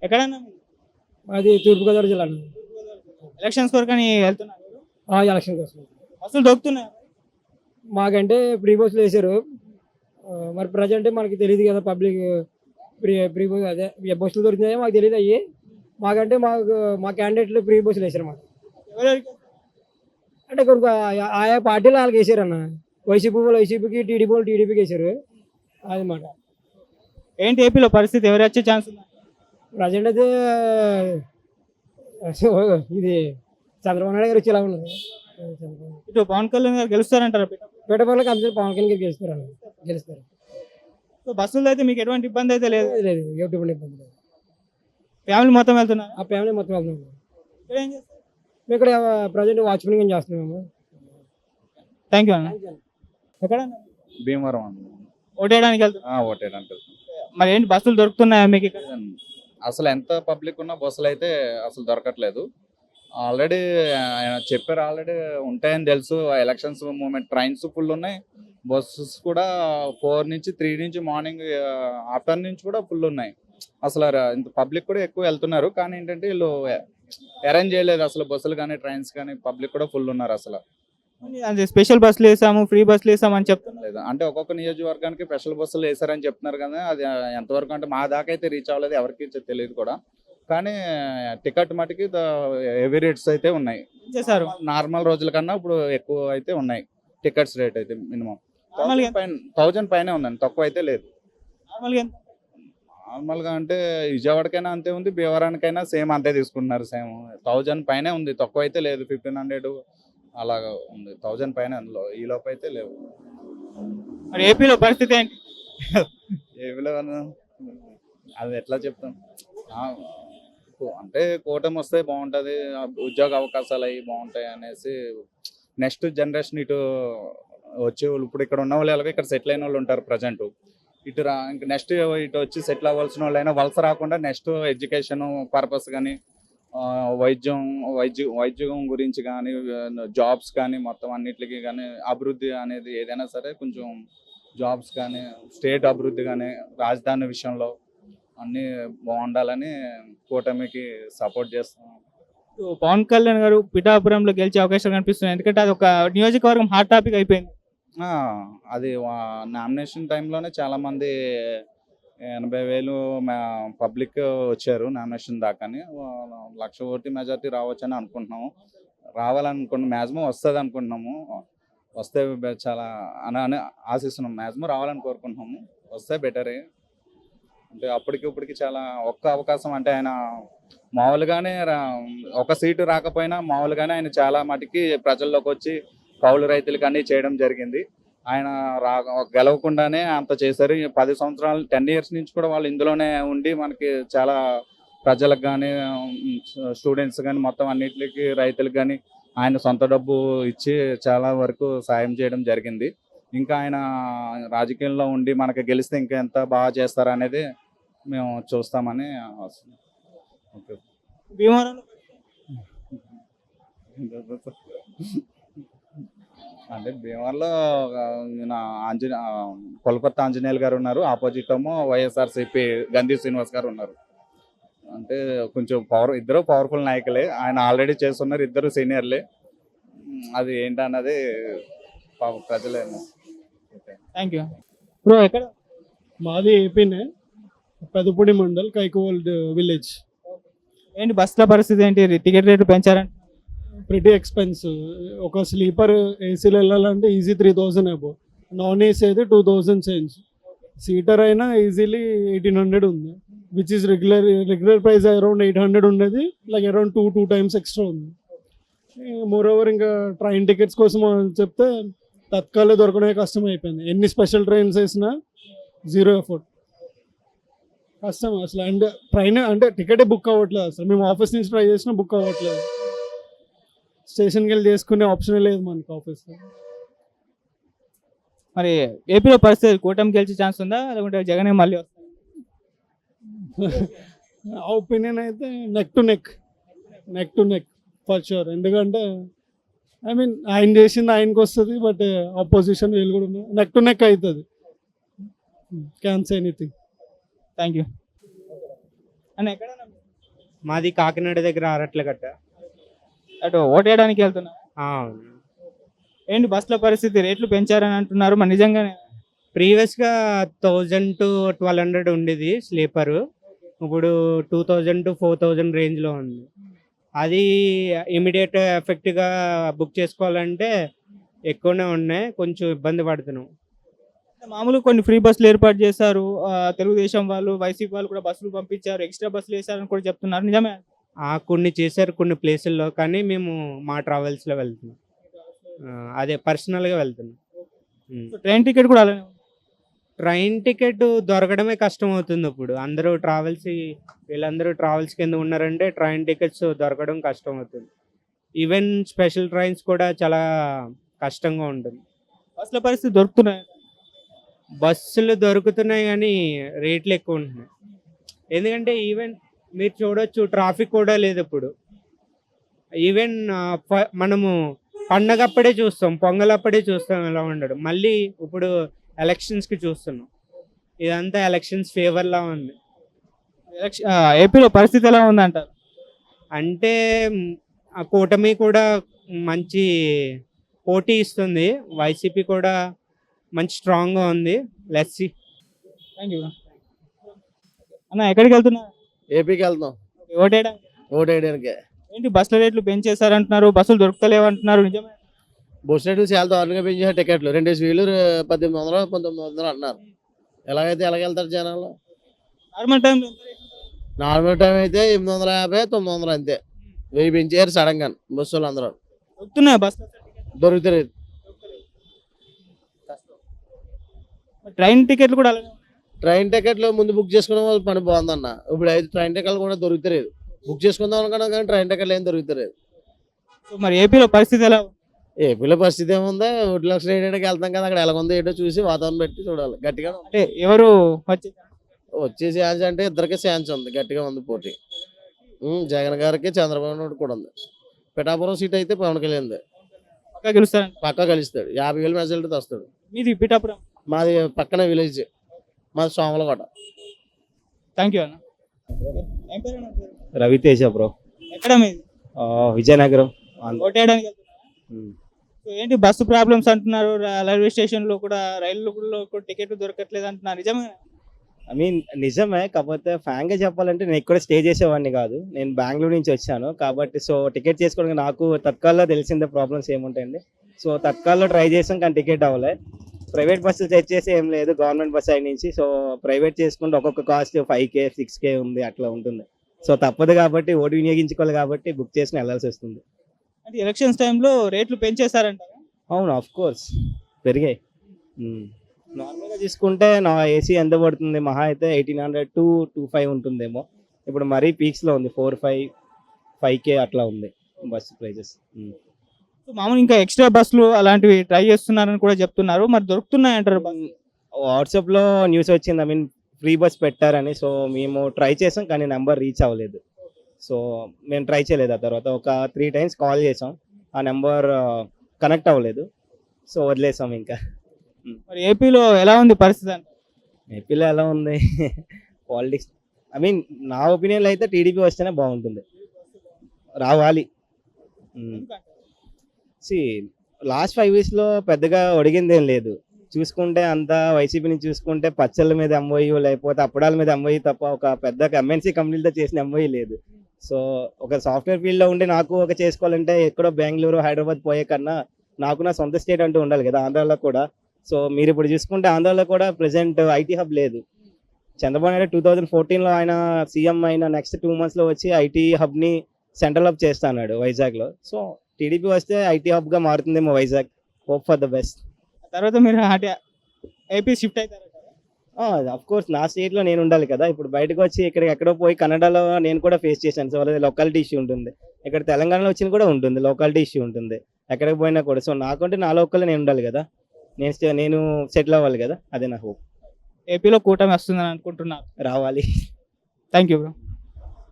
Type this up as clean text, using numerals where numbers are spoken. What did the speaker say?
ఎక్కడన్నా అది తూర్పుగోదావరి జిల్లా అండి. ఎలక్షన్స్ కొరకు అని వెళ్తున్నారు, ఎలక్షన్ కోసం బస్సులు దొరుకుతున్నాయి. మాకంటే ఫ్రీ బస్సులు వేశారు. మరి ప్రజెంట్ మనకి తెలియదు కదా, పబ్లిక్ ఫ్రీ బస్ అదే బస్సులు దొరికినాయో మాకు తెలియదు. అయ్యి మాకంటే మా క్యాండిడేట్లు ఫ్రీ బస్సులు వేశారు మాకు. ఎవరెవరికి అంటే కొన్ని ఆయా పార్టీలు వాళ్ళకి వేసారన్న. వైసీపీకి, టీడీపీకి వేశారు. అది మాట. ఏంటి ఏపీలో పరిస్థితి, ఎవరు వచ్చే ఛాన్స్ ఉంది? ప్రజెంట్ అయితే ఇది చంద్రబాబు నాయుడు గారు వచ్చేలా ఉన్నారు. ఇటు పవన్ కళ్యాణ్ గారు గెలుస్తారంటారా? పెట్టబోళ్ళకి అందరూ పవన్ కళ్యాణ్ గారు గెలుస్తారు. సో బస్సులో అయితే మీకు ఎటువంటి ఇబ్బంది అయితే లేదు, లేదు ఎటువంటి ఇబ్బంది లేదు. ఫ్యామిలీ మొత్తం వెళ్తున్నారు. ఆ ఫ్యామిలీ మొత్తం వెళ్తున్నాం. ఇక్కడ ఏం చేస్తారు? మేము ఇక్కడ ప్రజెంట్ వాచ్మెన్ చేస్తున్నాము. థ్యాంక్ యూ అన్న. ఎక్కడ భీమవరం అండి. ఓటేయడానికి వెళ్తున్నారు. ఓటేయడానికి మరి ఏంటి బస్సులు దొరుకుతున్నాయా మీకు ఇక్కడ? అసలు ఎంత పబ్లిక్ ఉన్నా బస్సులు అయితే అసలు దొరకట్లేదు. ఆల్రెడీ ఆయన చెప్పారు, ఆల్రెడీ ఉంటాయని తెలుసు. ఎలక్షన్స్ మూమెంట్ ట్రైన్స్ ఫుల్ ఉన్నాయి, బస్సెస్ కూడా 4 నుంచి 3 నుంచి మార్నింగ్ ఆఫ్టర్నూన్ నుంచి కూడా ఫుల్ ఉన్నాయి. అసలు ఇంత పబ్లిక్ కూడా ఎక్కువ వెళ్తున్నారు. కానీ ఏంటంటే వీళ్ళు అరేంజ్ చేయలేదు అసలు బస్సులు కానీ ట్రైన్స్ కానీ. పబ్లిక్ కూడా ఫుల్ ఉన్నారు అసలు. అంటే స్పెషల్ బస్సులు వేసాము, ఫ్రీ బస్సులు వేసాము అని చెప్తున్నారు. లేదు అంటే ఒక్కొక్క నియోజకవర్గానికి స్పెషల్ బస్సులు వేసారని చెప్తున్నారు కదా, అది ఎంతవరకు అంటే మా దాకా అయితే రీచ్ అవ్వలేదు, ఎవరికి తెలియదు కూడా. కానీ టికెట్ మటుకి హెవీ రేట్స్ అయితే ఉన్నాయి. చేశారు నార్మల్ రోజుల కన్నా ఇప్పుడు ఎక్కువ అయితే ఉన్నాయి టికెట్స్ రేట్ అయితే. మినిమం నార్మల్గా 1000 పైనే ఉందండి, తక్కువ అయితే లేదు. నార్మల్గా ఎంత? నార్మల్గా అంటే విజయవాడకైనా అంతే ఉంది, భీమవరానికైనా సేమ్ అంతే తీసుకుంటున్నారు. సేమ్ 1000 పైనే ఉంది, తక్కువ అయితే లేదు. 1500 అలాగా ఉంది, 1000 పైన అందులో. ఈ లోపు అయితే లేవు. మరి ఏపీలో పరిస్థితి ఏంటి? ఏమిలో అది ఎట్లా చెప్తాం. అంటే కూటమి వస్తే బాగుంటుంది, ఉద్యోగ అవకాశాలు అవి బాగుంటాయి అనేసి. నెక్స్ట్ జనరేషన్ ఇటు వచ్చే వాళ్ళు, ఇప్పుడు ఇక్కడ ఉన్న వాళ్ళు ఎలాగో ఇక్కడ సెటిల్ అయిన వాళ్ళు ఉంటారు ప్రజెంట్. ఇటు ఇంకా నెక్స్ట్ ఇటు వచ్చి సెటిల్ అవ్వాల్సిన వాళ్ళు అయినా వలస రాకుండా నెక్స్ట్ ఎడ్యుకేషన్ పర్పస్ కానీ, వైద్యం గురించి కానీ, జాబ్స్ కానీ, మొత్తం అన్నిటికీ కానీ అభివృద్ధి అనేది ఏదైనా సరే కొంచెం జాబ్స్ కానీ, స్టేట్ అభివృద్ధి కానీ, రాజధాని విషయంలో అన్నీ బాగుండాలని కూటమికి సపోర్ట్ చేస్తాం. పవన్ కళ్యాణ్ గారు పిఠాపురంలో గెలిచే అవకాశాలు కనిపిస్తున్నాయి, ఎందుకంటే అది ఒక నియోజకవర్గం హాట్ టాపిక్ అయిపోయింది. అది నామినేషన్ టైంలోనే చాలామంది 80,000 పబ్లిక్ వచ్చారు నామినేషన్ దాకాని. 1,00,000 ఓటు మెజార్టీ రావచ్చని అనుకుంటున్నాము. రావాలనుకుంటున్నాం, మ్యాక్సిమం వస్తుంది అనుకుంటున్నాము. వస్తే చాలా అని ఆశిస్తున్నాం. మ్యాక్సిమం రావాలని కోరుకుంటున్నాము. వస్తే బెటరే. అంటే ఇప్పటికి చాలా ఒక్క అవకాశం అంటే ఆయన మామూలుగానే ఒక సీటు రాకపోయినా మామూలుగానే ఆయన చాలా మటుకి ప్రజల్లోకి వచ్చి కౌలు రైతులకు అన్నీ చేయడం జరిగింది. ఆయన గెలవకుండానే అంత చేశారు. 10 సంవత్సరాలు 10 years నుంచి కూడా వాళ్ళు ఇందులోనే ఉండి మనకి చాలా ప్రజలకు కానీ, స్టూడెంట్స్ కానీ, మొత్తం అన్నిటికీ రైతులకు కానీ ఆయన సొంత డబ్బు ఇచ్చి చాలా వరకు సాయం చేయడం జరిగింది. ఇంకా ఆయన రాజకీయంలో ఉండి మనకి గెలిస్తే ఇంకా ఎంత బాగా చేస్తారా అనేది మేము చూస్తామని. ఓకే. భీమవరంలో అంటే భీమవరంలో కొలకొత్త ఆంజనేయులు గారు ఉన్నారు, ఆపోజిట్ ఏమో వైఎస్ఆర్సీపీ గంధి శ్రీనివాస్ గారు ఉన్నారు. అంటే కొంచెం ఇద్దరు పవర్ఫుల్ నాయకులే. ఆయన ఆల్రెడీ చేస్తున్నారు, ఇద్దరు సీనియర్లే. అది ఏంటన్నది ప్రజలేమో. Thank you bro. ఎక్కడ? మాది ఏపీనే, పెదపూడి మండల్, కైకోవల్డ్ విలేజ్. ఏంటి బస్సుల పరిస్థితి ఏంటి? టికెట్ రేట్లు పెంచారంట. Pretty expensive. ఒక స్లీపర్ ఏసీలో వెళ్ళాలంటే ఈజీ 3,000 అబో, నాన్ ఏసీ అయితే 2,000 చేంజ్. సీటర్ అయినా ఈజీలీ 1,800 ఉంది, which is regular price around 800 ఉండేది, లైక్ అరౌండ్ 2 times ఎక్స్ట్రా ఉంది. మోర్ ఓవర్ ఇంకా ట్రైన్ టికెట్స్ కోసం చెప్తే తత్కాలే దొరకడమే కష్టం అయిపోయింది. ఎన్ని స్పెషల్ ట్రైన్స్ వేసినా 0 ఎఫర్ట్, కష్టం అసలు. అండ్ ట్రైన్ అంటే టికెటే బుక్ అవ్వట్లేదు అసలు. మేము ఆఫీస్ నుంచి ట్రై చేసినా బుక్ అవ్వట్లేదు. స్టేషన్కి వెళ్ళి చేసుకునే ఆప్షన్ లేదు మనకి ఆఫీస్లో. మరి ఏపీలో పరిస్థితి కూటమి గెలిచే ఛాన్స్ ఉందా, లేకుంటే జగనే మళ్ళీ వస్తుంది? ఆ ఒపీనియన్ అయితే neck to neck for sure. ఎందుకంటే ఐ మీన్ ఆయన చేసింది ఆయనకు వస్తుంది, బట్ ఆపోజిషన్ వీళ్ళు కూడా ఉన్నారు. నెక్ టు నెక్ అవుతుంది. Can say anything. Thank you. అన్న ఎక్కడ మాది కాకినాడ దగ్గర ఆరట్లగట్ట. అటు ఓటేయడానికి వెళ్తున్నా ఏంటి బస్సుల పరిస్థితి? రేట్లు పెంచారని అంటున్నారు, మరి నిజంగానే? ప్రీవియస్గా 1000 to 1200 ఉండేది స్లీపరు, ఇప్పుడు 2000 to 4000 రేంజ్లో ఉంది. అది ఇమీడియట్ ఎఫెక్ట్గా బుక్ చేసుకోవాలంటే ఎక్కువనే ఉన్నాయి, కొంచెం ఇబ్బంది పడుతున్నాం. మామూలుగా కొన్ని ఫ్రీ బస్సులు ఏర్పాటు చేశారు, తెలుగుదేశం వాళ్ళు, వైసీపీ వాళ్ళు కూడా బస్సులు పంపించారు, ఎక్స్ట్రా బస్సులు వేశారని కూడా చెప్తున్నారు, నిజమే? కొన్ని చేశారు కొన్ని ప్లేసుల్లో, కానీ మేము మా ట్రావెల్స్లో వెళ్తున్నాం. అదే పర్సనల్గా వెళ్తున్నాం. ట్రైన్ టికెట్ కూడా అలానే ఉంది. ట్రైన్ టికెట్ దొరకడమే కష్టం అవుతుంది ఇప్పుడు. అందరూ వీళ్ళందరూ ట్రావెల్స్ కింద ఉన్నారంటే ట్రైన్ టికెట్స్ దొరకడం కష్టం అవుతుంది. ఈవెన్ స్పెషల్ ట్రైన్స్ కూడా చాలా కష్టంగా ఉంటుంది. బస్సుల పరిస్థితి దొరుకుతున్నాయి. బస్సులు దొరుకుతున్నాయి కానీ రేట్లు ఎక్కువ ఉంటున్నాయి. ఎందుకంటే ఈవెన్ మీరు చూడొచ్చు, ట్రాఫిక్ కూడా లేదు ఇప్పుడు. ఈవెన్ మనము పండగప్పుడే చూస్తాం, పొంగలప్పుడే చూస్తాం ఎలా ఉండడం, మళ్ళీ ఇప్పుడు ఎలక్షన్స్కి చూస్తున్నాం. ఇదంతా ఎలక్షన్స్ ఫేవర్లా ఉంది. ఏపీలో పరిస్థితి ఎలా ఉందంటారు? అంటే ఆ కూటమి కూడా మంచి పోటీ ఇస్తుంది, వైసీపీ కూడా మంచి స్ట్రాంగ్గా ఉంది. Let's see. థ్యాంక్ యూ అన్న. ఎక్కడికి వెళ్తున్నారు? ఏపీకి వెళ్తాం ఓటేయడానికి. ఓటేయడానికి. ఏంటి బస్సుల రేట్లు పెంచేశారంటున్నారు, బస్సులు దొరుకుతలేవు అంటున్నారు, నిజమే? బస్ రేట్లు చాలా దారుణంగా పెంచారు. టికెట్లు 2000 1800 1900 అంటున్నారు. ఎలాగైతే ఎలాగెళ్తారు జనాలు? నార్మల్ టైంలో నార్మల్ టైం అయితే 850 900 అంతే. 1000 పెంచారు సడన్ గా బస్సులు అందరూ. దొరుకుతున్నాయి బస్సులు? దొరుకుతారు. ట్రైన్ టికెట్లు కూడా అలానే ఉన్నాయి. ట్రైన్ టికెట్లు ముందు బుక్ చేసుకున్న వాళ్ళు పని బాగుందన్న. ఇప్పుడు అయితే ట్రైన్ టికెట్లు కూడా దొరుకుతలేదు. బుక్ చేసుకుందాం అనుకున్నాం కానీ ట్రైన్ టికెట్లు ఏం దొరుకుతలేదు. మరి ఏపీలో పరిస్థితి ఎలా ఉంది? ఏపీలో పరిస్థితి ఏముంది, ఒడ్ల లక్షలు వేయడానికి వెళ్తాం కదా, అక్కడ ఎలాగుందో ఏంటో చూసి వాతావరణం పెట్టి చూడాలి. గట్టిగా అంటే ఎవరు వచ్చే ఛాన్స్ అంటే ఇద్దరికి ఛాన్స్ ఉంది, గట్టిగా ఉంది పోటీ. జగన్ గారికి చంద్రబాబు నాయుడు కూడా ఉంది. పిఠాపురం సీట్ అయితే పవన్ కళ్యాణ్ పక్కా గెలుస్తారంట? పక్కా కలుస్తాడు. 50,000 మెజారిటీ వస్తాడు. మీది పిఠాపురం? మాది పక్కన విలేజ్, మాది సోమలకోట. థ్యాంక్ యూ అన్న. ఏం పేరు అన్న పేరు? రవితేజ బ్రో. ఎక్కడ మీది? విజయనగరం. ఓటేయడానికి వెళ్తున్నా. సో ఏంటి బస్సు ప్రాబ్లమ్స్ అంటున్నారు, రైల్వే స్టేషన్ లో కూడా, రైల్లో కూడా టికెట్ దొరకట్లేదు అంటున్నారు, నిజమే? ఐ మీన్ నిజమే, కాకపోతే ఫ్రాంక్గా చెప్పాలంటే నేను ఇక్కడ స్టే చేసేవాడిని కాదు, నేను బెంగళూరు నుంచి వచ్చాను కాబట్టి. సో టికెట్ చేసుకోవడానికి నాకు తత్కాల్లో తెలిసిందే ప్రాబ్లమ్స్ ఏముంటాయండి. సో తత్కాల్లో ట్రై చేసాం కానీ టికెట్ అవ్వలే. ప్రైవేట్ బస్సులు సెట్ చేసి ఏం లేదు, గవర్నమెంట్ బస్ సైడ్ నుంచి. సో ప్రైవేట్ చేసుకుంటే ఒక్కొక్క కాస్ట్ 5K 6K ఉంది, అట్లా ఉంటుంది. సో తప్పదు కాబట్టి, ఓటు వినియోగించుకోవాలి కాబట్టి బుక్ చేసుకుని వెళ్ళాల్సి వస్తుంది. అంటే ఎలక్షన్స్ టైంలో రేట్లు పెంచేశారంటారా? అవును, ఆఫ్ కోర్స్ పెరిగాయి. నార్మల్గా తీసుకుంటే నా ఏసీ ఎంత పడుతుంది, మహా అయితే 1800 to 25 ఉంటుందేమో. ఇప్పుడు మరీ పీక్స్లో ఉంది, 4-5K అట్లా ఉంది బస్ ప్రైజెస్. సో మామూలు ఇంకా ఎక్స్ట్రా బస్సులు అలాంటివి ట్రై చేస్తున్నారని కూడా చెప్తున్నారు, మరి దొరుకుతున్నాయి అంటారు? వాట్సాప్లో న్యూస్ వచ్చింది, ఐ మీన్ ఫ్రీ బస్ పెట్టారని. సో మేము ట్రై చేసాం కానీ నెంబర్ రీచ్ అవ్వలేదు. సో మేము ట్రై చేయలేదు. ఆ తర్వాత ఒక 3 times కాల్ చేసాం, ఆ నెంబర్ కనెక్ట్ అవ్వలేదు. సో వదిలేసాం ఇంకా. మరి ఏపీలో ఎలా ఉంది పరిస్థితి అంటే? ఏపీలో ఎలా ఉంది పాలిటిక్స్, ఐ మీన్ నా ఒపీనియన్లో అయితే టీడీపీ వస్తేనే బాగుంటుంది, రావాలి. లాస్ట్ 5 yearsలో పెద్దగా ఒడిగింది ఏం లేదు. చూసుకుంటే అంతా వైసీపీ నుంచి చూసుకుంటే పచ్చళ్ళ మీద ఎంఓయూ, లేకపోతే అప్పడాల మీద ఎంఓయూ తప్ప ఒక పెద్ద ఎంఎన్సీ కంపెనీలతో చేసిన ఎంఓయూ లేదు. సో ఒక సాఫ్ట్వేర్ ఫీల్డ్లో ఉండి నాకు ఒక చేసుకోవాలంటే ఎక్కడో బెంగళూరు, హైదరాబాద్ పోయే కన్నా నాకు నా సొంత స్టేట్ అంటూ ఉండాలి కదా, ఆంధ్రాలో కూడా. సో మీరు ఇప్పుడు చూసుకుంటే ఆంధ్రాలో కూడా ప్రెసెంట్ ఐటీ హబ్ లేదు. చంద్రబాబు నాయుడు 2014లో ఆయన సీఎం అయిన నెక్స్ట్ 2 monthsలో వచ్చి ఐటీ హబ్ని సెంట్రల్ హబ్ చేస్తా అన్నాడు వైజాగ్లో. సో టీడీపీ వస్తే ఐటీ హబ్గా మారుతుందేమో Vizag. Hope for the best. తర్వాత మీరు ఏపీ షిఫ్ట్ అవుతారు? అఫ్ కోర్స్ నా స్టేట్లో నేను ఉండాలి కదా. ఇప్పుడు బయటకు వచ్చి ఇక్కడికి ఎక్కడో పోయి కన్నడలో నేను కూడా ఫేస్ చేశాను. సో అదే లొకాలిటీ ఇష్యూ ఉంటుంది. ఇక్కడ తెలంగాణలో వచ్చిన కూడా ఉంటుంది, లొకాలిటీ ఇష్యూ ఉంటుంది ఎక్కడికి పోయినా కూడా. సో నాకంటే నా లోకల్లో నేను ఉండాలి కదా, నేను సెటిల్ అవ్వాలి కదా, అదే నా హోప్. ఏపీలో కూటమి వస్తుందని అనుకుంటున్నారు? రావాలి. Thank you bro.